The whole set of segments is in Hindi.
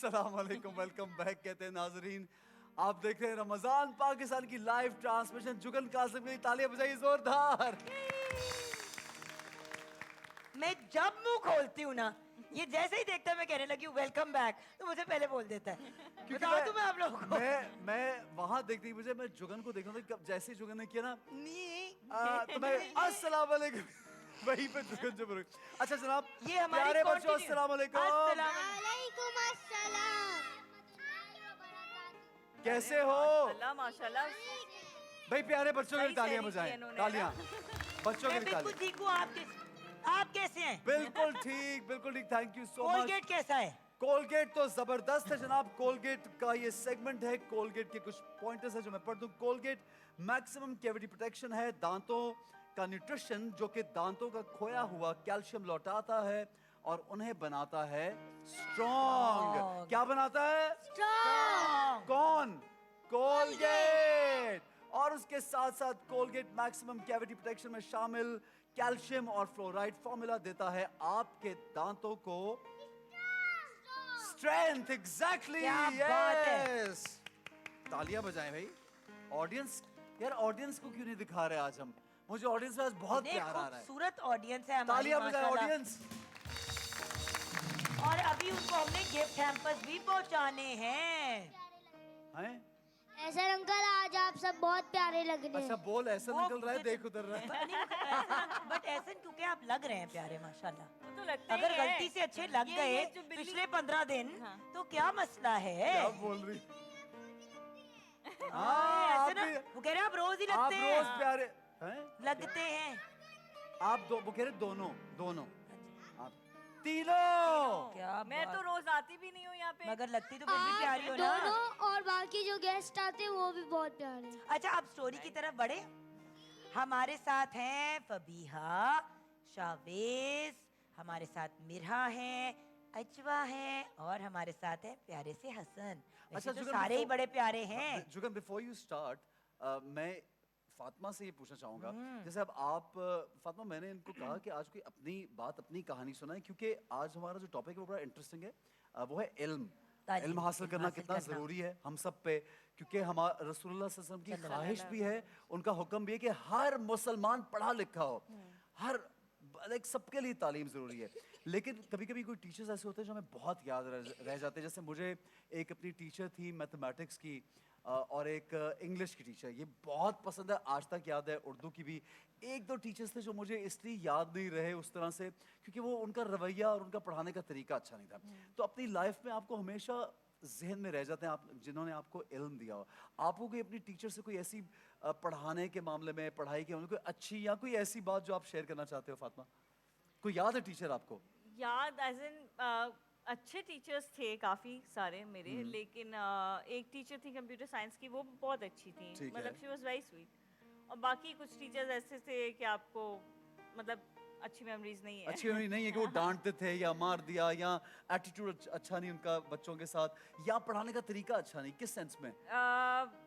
अस्सलाम वालेकुम, वेलकम बैक कहते हैं नाजरीन। आप देख रहे हैं रमजान पाकिस्तान की लाइव ट्रांसमिशन। जुगन कासिम की तालियां बजाइए जोरदार। मैं जब मुंह खोलती हूँ ना, ये जैसे ही देखता है मैं कहने लगी हूँ वेलकम बैक, तो मुझे पहले बोल देता है। बता दूं मैं आप लोगों को। मैं वहां देखती मुझे, मैं जुगन को देख रहा था, जैसे ही जुगन ने किया ना तो मैं अस्सलाम वालेकुम वहीं पे जुगन से बोल। अच्छा जनाब, ये हमारी प्यारे बच्चों continue- अस्सलाम वालेकुम। वालेकुम अस्सलाम। कैसे हो माशाल्लाह माशाल्लाह। भाई? प्यारे बच्चों के लिए सही तालियां तैयारी की बजाएं, इन्होंने, तालियां बच्चों के मैं लिए बिल्कुल तालियां। ठीक हूँ। आप कैसे हैं? बिल्कुल ठीक, बिल्कुल ठीक। Thank you so much. Colgate कैसा है? कोलगेट तो जबरदस्त है जनाब। कोलगेट का ये सेगमेंट है, कोलगेट के कुछ पॉइंटर्स है जो मैं पढ़ दूं। कोलगेट मैक्सिमम कैविटी प्रोटेक्शन है, दांतों का न्यूट्रिशन जो कि दांतों का खोया हुआ कैल्शियम लौटाता है और उन्हें बनाता है स्ट्रॉन्ग। क्या बनाता है? स्ट्रॉन्ग। कौन? कोलगेट। और उसके साथ साथ कोलगेट मैक्सिमम कैविटी प्रोटेक्शन में शामिल कैल्शियम और फ्लोराइड फॉर्मूला देता है आपके दांतों को स्ट्रेंथ। एग्जैक्टली, क्या बात है। यस। तालियां बजाएं भाई। ऑडियंस, यार ऑडियंस को क्यों नहीं दिखा रहे आज हम? मुझे ऑडियंस में आज बहुत प्यार आ रहा है। खूबसूरत ऑडियंस है हमारी, तालियां बजाएं माशाल्लाह। ऑडियंस। और अभी उनको हमने गिफ्ट हैम्पर्स भी पहुंचाने हैं। हैं? ऐसा अंकल आज आप सब बहुत प्यारे लग रहे अच्छा हैं। बोल, ऐसा वो निकल रहा है, मुझे देख उधर रहा है। बट ऐसा क्योंकि आप लग रहे हैं प्यारे माशाल्लाह। वो तो लगता अगर ही है। गलती से अच्छे लग ये गए जो बिल्ली- पिछले 15 दिन हाँ। तो क्या मसला है? क्या बोल रही? ऐसे ना, आप वो कह रहे हैं आप रोज ही आप लगते रोज हैं। प्यारे हैं। लगते हैं आप दो, वो कह रहे दोनों दोनों, आप तीनों। क्या मैं बात। तो रोज आती भी नहीं हूँ यहाँ पे। मगर लगती तो फिर भी प्यारी हो ना। दोनों और बाकी जो गेस्ट आते हैं वो भी बहुत प्यारे हैं। अच्छा, आप स्टोरी की तरफ बढ़े। हमारे साथ हैं फबीहा, शावेज, हमारे साथ मिरहा है, अजवा है और हमारे साथ है प्यारे से हसन। अच्छा, तो जुगन, सारे ही before- बड़े प्यारे हैं। जुगन, बिफोर यू स्टार्ट, मैं फातिमा से ये पूछना चाहूंगा। जैसे अब आप फातिमा, मैंने इनको कहा कि आज कोई अपनी बात, अपनी कहानी सुनाए, क्योंकि आज हमारा जो टॉपिक है वो बड़ा इंटरेस्टिंग है। वो है इल्म। तालीम, इल्म हासिल करना हासिल कितना करना। ज़रूरी है हम सब पे, क्योंकि हमारा रसूलुल्लाह सल्लल्लाहु अलैहि वसल्लम की सल्लल्लाहु ख्वाहिश भी है, उनका हुक्म भी है कि हर मुसलमान पढ़ा लिखा हो। हर लाइक सबके लिए तालीम ज़रूरी है। लेकिन कभी कभी कोई टीचर्स ऐसे होते हैं जो हमें बहुत याद रह जाते हैं। जैसे मुझे एक अपनी टीचर थी मैथमेटिक्स की, और एक इंग्लिश की टीचर, ये बहुत पसंद है, आज तक याद है। उर्दू की भी एक दो टीचर्स थे जो मुझे इसलिए याद नहीं रहे उस तरह से, क्योंकि वो उनका रवैया और उनका पढ़ाने का तरीका अच्छा नहीं था। तो अपनी लाइफ में आपको हमेशा जहन में रह जाते हैं आप, जिन्होंने आपको इल्म दिया हो। आपको कोई अपनी टीचर से कोई ऐसी पढ़ाने के मामले में, पढ़ाई के मामले में कोई अच्छी या कोई ऐसी बात जो आप शेयर करना चाहते हो फातिमा? कोई याद है टीचर आपको? याद एज इन अच्छे टीचर्स थे काफ़ी सारे मेरे, लेकिन एक टीचर थी कंप्यूटर साइंस की, वो बहुत अच्छी थी। ठीक मतलब है। She was very sweet. और बाकी कुछ टीचर्स ऐसे थे कि आपको मतलब अच्छी मेमोरीज नहीं है। अच्छी मेमोरी नहीं है कि वो डांटते थे या मार दिया, या एटीट्यूड अच्छा नहीं उनका बच्चों के साथ, या पढ़ाने का तरीका अच्छा नहीं? किस सेंस में?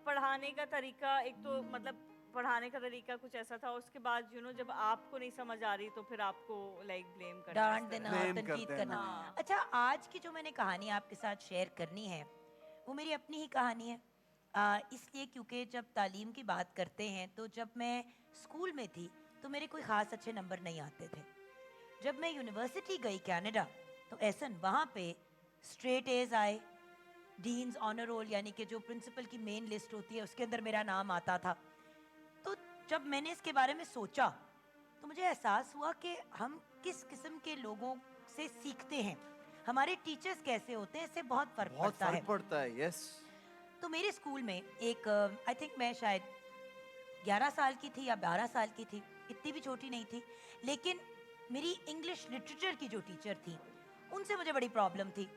पढ़ाने का तरीका, एक तो मतलब पढ़ाने का तरीका कुछ ऐसा था, उसके बाद जब आपको नहीं समझ आ रही तो फिर आपको लाइक ब्लेम करना, डांट देना, Blame कर तनकीद देना। करना। हाँ। अच्छा, आज की जो मैंने कहानी आपके साथ शेयर करनी है वो मेरी अपनी ही कहानी है। इसलिए क्योंकि जब तालीम की बात करते हैं तो जब मैं स्कूल में थी तो मेरे कोई ख़ास अच्छे नंबर नहीं आते थे। जब मैं यूनिवर्सिटी गई कनाडा तो ऐसन वहाँ पे स्ट्रेट एज आए, डीन्स ऑनर रोल यानी कि जो प्रिंसिपल की मेन लिस्ट होती है उसके अंदर मेरा नाम आता था। तो जब मैंने इसके बारे में सोचा तो मुझे एहसास हुआ कि हम किस किस्म के लोगों से सीखते हैं, हमारे टीचर्स कैसे होते हैं, इससे बहुत फर्क बहुत पड़ता है। फर्क पड़ता है, यस। तो मेरे स्कूल में एक आई थिंक मैं शायद 11 साल की थी या 12 साल की थी, इतनी भी छोटी नहीं थी। लेकिन मेरी इंग्लिश लिटरेचर की जो टीचर थी उनसे मुझे बड़ी प्रॉब्लम थी।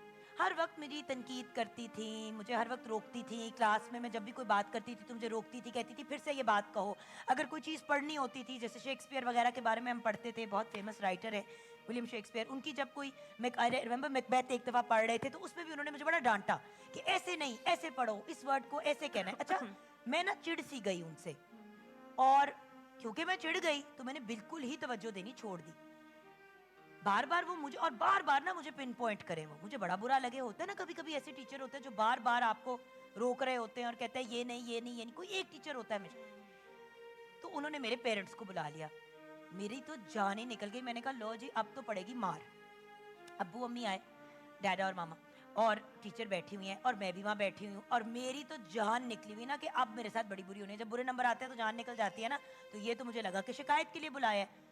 हर वक्त मेरी तनकीद करती थी, मुझे हर वक्त रोकती थी। क्लास में मैं जब भी कोई बात करती थी तो मुझे रोकती थी, कहती थी फिर से ये बात कहो। अगर कोई चीज़ पढ़नी होती थी, जैसे शेक्सपियर वगैरह के बारे में हम पढ़ते थे, बहुत फेमस राइटर है विलियम शेक्सपियर, उनकी जब कोई आई रिमेंबर मैकबेथ एक दफ़ा पढ़ रहे थे तो उसमें भी उन्होंने मुझे बड़ा डांटा कि ऐसे नहीं, ऐसे पढ़ो, इस वर्ड को ऐसे कहना है। अच्छा, मैं ना चिढ़ सी गई उनसे, और क्योंकि मैं चिढ़ गई तो मैंने बिल्कुल ही तवज्जो देनी छोड़ दी। बार बार वो मुझे, और बार बार ना मुझे पिन पॉइंट करें, वो मुझे बड़ा बुरा लगे। होता है ना कभी कभी ऐसे टीचर होते हैं जो बार बार आपको रोक रहे होते हैं और कहते हैं ये नहीं ये नहीं ये नहीं। कोई एक टीचर होता है हमेशा। तो उन्होंने मेरे पेरेंट्स को बुला लिया, मेरी तो जान ही निकल गई। मैंने कहा लो जी अब तो पड़ेगी मार। अब्बू अम्मी आए, डैडा और मामा, और टीचर बैठी हुई हैं और मैं भी वहाँ बैठी हुई हूँ, और मेरी तो जान निकली हुई ना कि अब मेरे साथ बड़ी बुरी होनी है। जब बुरे नंबर आते हैं तो जान निकल जाती है ना। तो ये तो मुझे लगा कि शिकायत के लिए बुलाया है।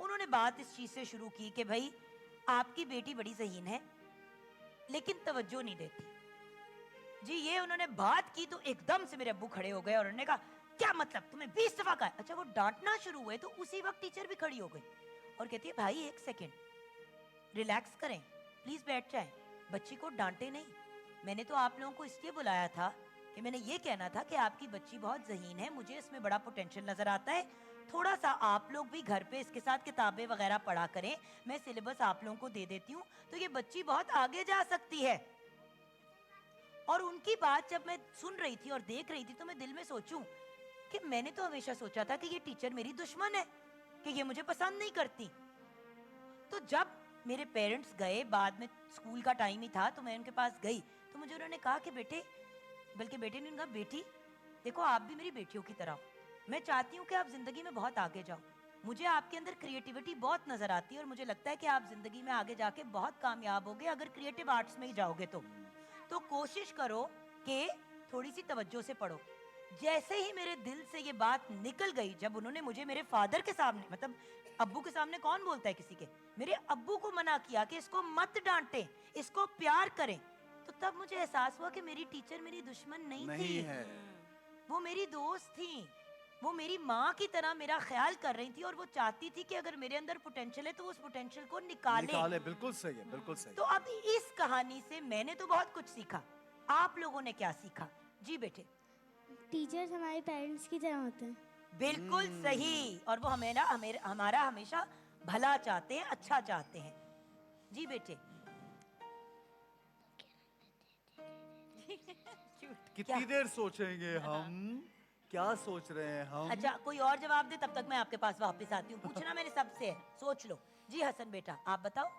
उन्होंने बात इस चीज़ से शुरू की कि भाई आपकी बेटी बड़ी ज़हीन है लेकिन तवज्जो नहीं देती। जी ये उन्होंने बात की तो एकदम से मेरे अब्बू खड़े हो गए और उन्होंने कहा क्या मतलब, तुम्हें 20 दफा कहा। अच्छा, वो डांटना शुरू हुए तो उसी वक्त टीचर भी खड़ी हो गई और कहती है भाई एक सेकेंड, रिलैक्स करें, प्लीज बैठ जाएं, बच्ची को डांटे नहीं। मैंने तो आप लोगों को इसलिए बुलाया था कि मैंने ये कहना था कि आपकी बच्ची बहुत ज़हीन है, मुझे इसमें बड़ा पोटेंशियल नजर आता है। थोड़ा सा आप लोग भी घर पे इसके साथ किताबें वगैरह पढ़ा करें, मैं सिलेबस आप लोगों को दे देती हूँ तो ये बच्ची बहुत आगे जा सकती है। और उनकी बात जब मैं सुन रही थी और देख रही थी तो मैं दिल में सोचूं कि मैंने तो हमेशा सोचा था कि ये टीचर मेरी दुश्मन है, कि ये मुझे पसंद नहीं करती। तो जब मेरे पेरेंट्स गए, बाद में स्कूल का टाइम ही था, तो मैं उनके पास गई तो मुझे उन्होंने कहा कि बेटे, बल्कि बेटे ने कहा बेटी देखो आप भी मेरी बेटियों की तरह हो, मैं चाहती हूँ कि आप जिंदगी में बहुत आगे जाओ, मुझे आपके अंदर क्रिएटिविटी बहुत नजर आती है और मुझे लगता है कि आप जिंदगी में आगे जाके बहुत कामयाब होगे अगर क्रिएटिव आर्ट्स में ही जाओगे तो कोशिश करो कि थोड़ी सी तवज्जो से पढ़ो। जैसे ही मेरे दिल से ये बात निकल गई, जब उन्होंने मुझे मेरे फादर के सामने, मतलब अब्बू के सामने कौन बोलता है किसी के, मेरे अब्बू को मना किया कि इसको मत डांटे, इसको प्यार करें, तो तब मुझे एहसास हुआ कि मेरी टीचर मेरी दुश्मन नहीं थी, है। वो मेरी दोस्त थी, वो मेरी माँ की तरह मेरा ख्याल कर रही थी और वो चाहती थी कि अगर मेरे अंदर पोटेंशियल है तो उस पोटेंशियल को निकाले। बिल्कुल सही है, बिल्कुल सही। तो अब इस कहानी से मैंने तो बहुत कुछ सीखा, आप लोगों ने क्या सीखा? जी बेटे। टीचर्स हमारे पेरेंट्स की तरह होते हैं। बिल्कुल सही, और वो हमारा हमेशा भला चाहते हैं, अच्छा चाहते हैं। जी बेटे। कितनी देर सोचेंगे हम, क्या सोच रहे हैं हम? अच्छा, कोई और जवाब दे, तब तक मैं आपके पास वापस आती हूँ। पूछना मैंने सबसे है, सोच लो। जी हसन बेटा, आप बताओ।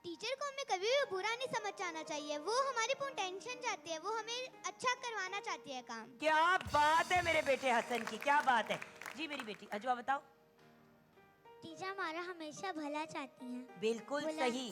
टीचर को हमें कभी भी बुरा नहीं समझना चाहिए, वो हमारी पोटेंशियल चाहती है, वो हमें अच्छा करवाना चाहती है काम। क्या बात है मेरे बेटे हसन की, क्या बात है। जी मेरी बेटी अजवा बताओ। टीचर हमारा हमेशा भला चाहती हैं। बिल्कुल सही,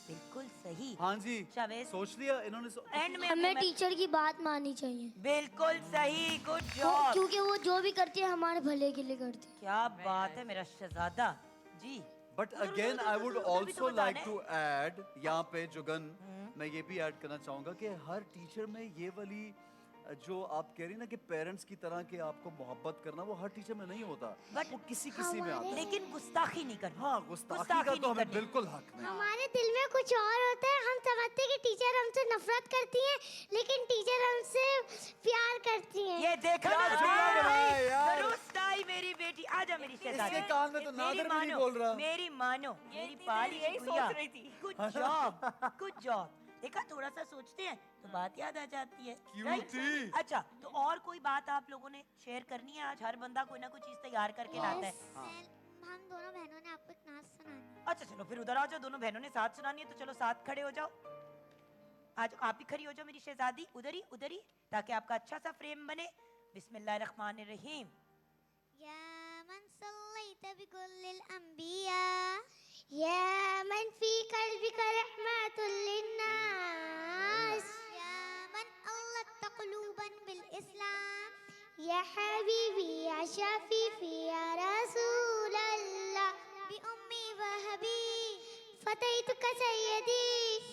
बिल्कुल सही। हाँ जी, शाबाश। सोच लिया इन्होंने। एंड में हमें टीचर की बात माननी चाहिए। बिल्कुल सही, गुड जॉब। क्योंकि वो जो भी करती है हमारे भले के लिए करती है। क्या बात है मेरा शहजादा। जी but again I would also like to add, यहाँ पे जुगन मैं ये भी ऐड करना चाहूंगा कि हर टीचर में ये वाली जो आप कह रही ना कि पेरेंट्स की तरह के आपको मोहब्बत करना, वो हर टीचर में नहीं होता, But वो किसी किसी में आता है। लेकिन गुस्ताखी नहीं करनी। हाँ, गुस्ताखी का तो नहीं हमें करनी। बिल्कुल हक नहीं। हमारे दिल में कुछ और होता है, हम समझते हैं कि टीचर हमसे नफरत करती हैं, लेकिन टीचर हमसे प्यार करती हैं। ये देखा क्या ना, जुमला बनाया है यार। दुरुस्त आई मेरी बेटी। आजा मेरी शहजादी। इसके कान में तो नादिर भी नहीं बोल रहा। मेरी मानो, मेरी पाली यही गुड़िया। सोच रही थी। Good job, good job. देखा, थोड़ा सा सोचते हैं तो बात याद आ जाती है। क्यों Right? थी? अच्छा, तो और कोई बात आप लोगों ने शेयर करनी है? आज हर बंदा कोई ना कोई चीज तैयार करके लाता है। हम दोनों बहनों ने आपको एक नाच सुनानी है। अच्छा चलो फिर उधर आ जाओ, दोनों बहनों ने साथ सुनानी है तो चलो साथ खड़े हो जाओ। आज आप ही खड़ी हो जाओ मेरी शहजादी, उधर ही, ताकि आपका अच्छा सा फ्रेम बने। बिस्मिल्लाहिर्रहमानिर्रहीम। या मन सल्लैत बिकुल्लिल अंबिया, या मन फी कल्बिका रहमतुल लिन्नास, या मन अल्लत क़ुलूबन बिल इस्लाम, या हबीबी या शफीफी या रसूल अल्लाह, बि उम्मी व हबी, फतैतुका सय्यदी,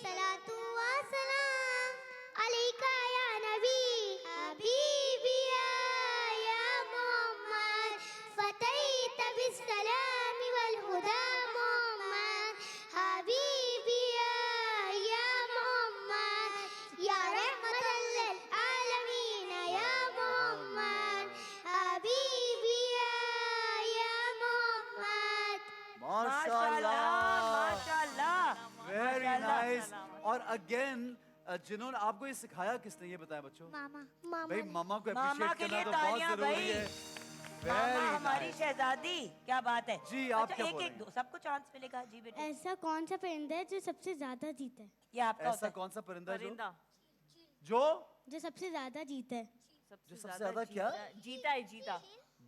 सलातु व सलाम, अलैका या नबी, हबीबी या मोहम्मद, फतैत बिस्सलामी वल हुदा मोहम्मद, हबीबी या मोहम्मद, या रहमतल लिल आलमीन या मोहम्मद, हबीबी या मोहम्मद। माशाल्लाह, माशाल्लाह, वेरी माशाल्लाह। नाइस। और अगेन जिन्होंने आपको ये सिखाया किसने, ये बताया बच्चों? मामा भाई मामा को मामा अप्रिशिएट के करना लिए तो बहुत तालियां जरूरी भाई। है। मामा हमारी शहजादी, क्या बात है। जी, आप अच्छा, क्या एक बोल एक रहे दो सबको चांस मिलेगा जी बेटे। ऐसा कौन सा परिंदा है जो सबसे ज्यादा जीता है? ये आपका होता ऐसा है। कौन सा परिंदा है परिंदा जो जो सबसे ज्यादा जीता है? सबसे ज्यादा क्या? जीता है, जीता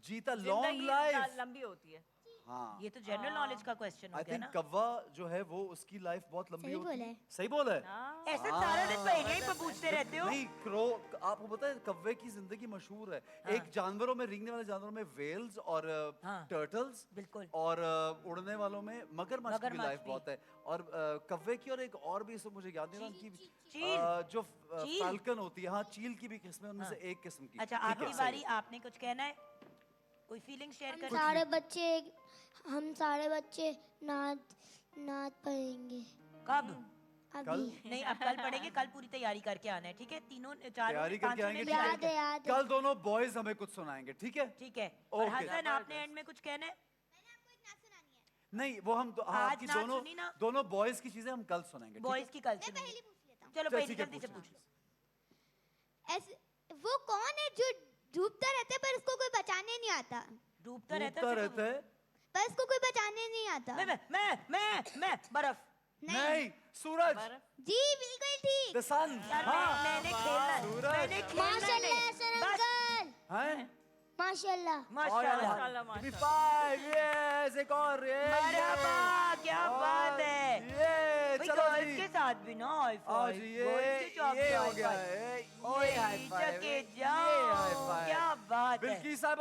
जीता लॉन्ग जिंदगी लाइफ। लंबी होती है। हाँ, ये तो जनरल नॉलेज का क्वेश्चन हो आई गया थिंक ना। कौवा जो है वो उसकी लाइफ बहुत लंबी सही होती बोला है। है। सही बोला है। हाँ, ऐसे सारा दिन पहेलियां ही पूछते रहते हो। नहीं, क्रो, आपको पता है कव्वे की जिंदगी मशहूर है। एक जानवरों में, रेंगने वाले जानवरों में वेल्स और हाँ। टर्टल्स, बिल्कुल। और उड़ने वालों में मगरमच्छ की भी मगरमच्छ लाइफ भी। बहुत है। और कव्वे की और एक और भी, इसमें मुझे याद नहीं रहा उनकी चील। जो चील। फाल्कन होती है, हाँ चील की भी किस्में, उनमें से एक किस्म की। अच्छा, ठीक है, आपकी सही बारी, है। आपने कुछ कहना है? कोई फीलिंग शेयर हम कर? सारे बच्चे नाच नाच पढ़ेंगे कब? अभी। नहीं, अब कल पढ़ेंगे, कल पूरी तैयारी करके आना है, ठीक है? तीनों चारों तैयारी करके पांचों ने आएंगे, भी ठीक है? तैयारी याद है। कल दोनों बॉयज हमें कुछ सुनाएंगे, ठीक है? ठीक है। और ओके। हसन, आपने एंड में कुछ कहना है? मैंने आपको एक नाच सुनानी है। नहीं, वो हम हाँ, आज आपकी नाच दोनों सुनी ना? दोनों बॉयज की चीजें हम कल सुनेंगे, ठीक है? बॉयज की कल मैं सुनेंगे। पहली पूछ लेता हूँ। चलो चल, पहले ठीक है, जल्दी से पूछना। पूछ लो। ऐसे वो कौन है जो डूबता रहता है पर उसको कोई बचाने नहीं आता? डूबता रहता डूबता है, फिर रहता है। पर उसको कोई बचाने नहीं आता। मैं बर्फ। नहीं, सूरज। जी बिल्कुल ठीक। द सन। यार हाँ, मैंने खेलना है, सूरज। मैंने खेलना है माशाल्लाह नहीं। सर बस, अंकल, हैं? माशाल्लाह। माशाल्लाह। माशाल्लाह, Give me माशाल्लाह। 5, yes, एक और, मरहबा, क्या बात है। ये भाई, चलो गर्ल्स जी। के साथ भी ना हाई आओ फाइव। जी, गर्ल्स के साथ भी ये हो हाई गया फाइव। है, ओए ये हाई फाइव, चके ये जाओ, हाई फाइव। क्या बात है। बिल्किस साहब